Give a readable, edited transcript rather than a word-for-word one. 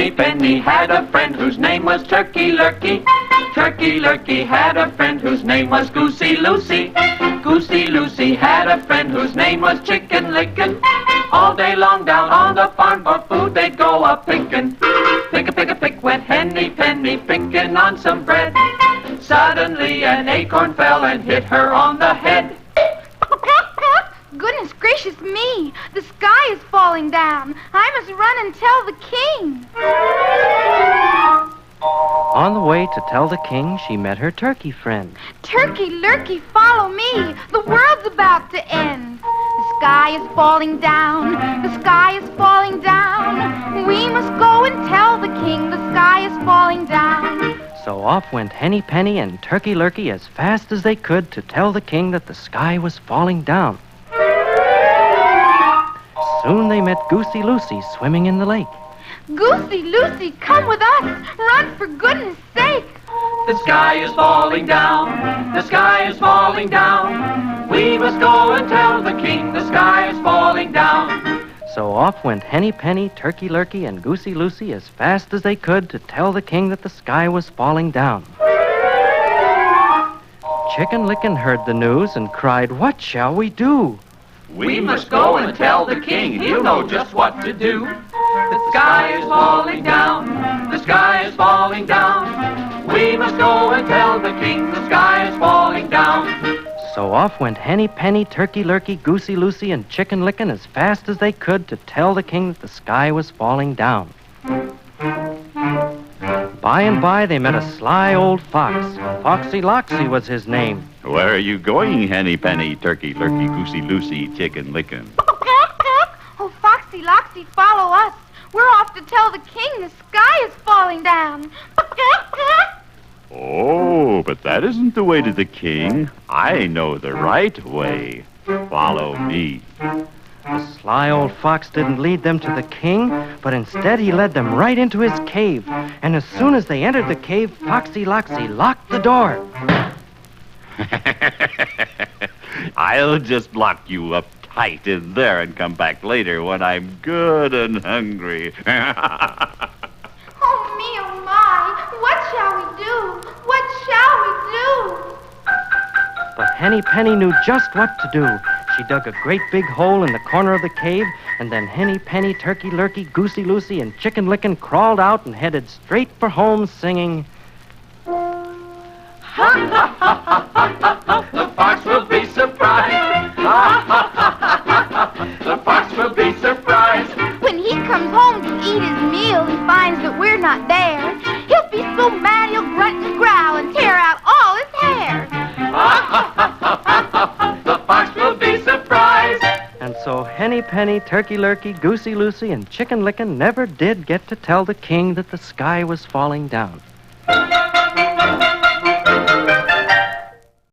Henny Penny had a friend whose name was Turkey Lurkey. Turkey Lurkey had a friend whose name was Goosey Lucy. Goosey Lucy had a friend whose name was Chicken Licken. All day long down on the farm for food they'd go a-pickin'. Pick went Henny Penny pickin' on some bread. Suddenly an acorn fell and hit her on the head. Goodness gracious me! The sky is falling down. I must run and tell the king. On the way to tell the king, she met her turkey friend. Turkey Lurkey, follow me. The world's about to end. The sky is falling down. The sky is falling down. We must go and tell the king the sky is falling down. So off went Henny Penny and Turkey Lurkey as fast as they could to tell the king that the sky was falling down. Soon they met Goosey Lucy swimming in the lake. Goosey Lucy, come with us. Run for goodness sake. The sky is falling down. The sky is falling down. We must go and tell the king the sky is falling down. So off went Henny Penny, Turkey Lurkey, and Goosey Lucy as fast as they could to tell the king that the sky was falling down. Chicken Licken heard the news and cried, "What shall we do?" We must go and tell the king. He'll know just what to do. The sky is falling down. The sky is falling down. We must go and tell the king the sky is falling down. So off went Henny Penny, Turkey Lurkey, Goosey Lucy, and Chicken Licken as fast as they could to tell the king that the sky was falling down. By and by, they met a sly old fox. Foxy Loxy was his name. Where are you going, Henny Penny, Turkey Lurkey, Goosey Lucy, Chicken Licken? Oh, Foxy Loxy, follow us. We're off to tell the king the sky is falling down. Oh, but that isn't the way to the king. I know the right way. Follow me. The sly old fox didn't lead them to the king, but instead he led them right into his cave. And as soon as they entered the cave, Foxy Loxy locked the door. I'll just lock you up tight in there and come back later when I'm good and hungry. Oh, me, oh, my. What shall we do? What shall we do? But Henny Penny knew just what to do. She dug a great big hole in the corner of the cave, and then Henny Penny, Turkey Lurkey, Goosey Lucy, and Chicken Licken crawled out and headed straight for home singing, The fox will be surprised. The fox will be surprised. When he comes home to eat his meal and finds that we're not there, he'll be so mad he'll grunt and growl and tear out all his hair. The fox will be surprised. And so Henny Penny, Turkey Lurkey, Goosey Lucy, and Chicken Licken never did get to tell the king that the sky was falling down.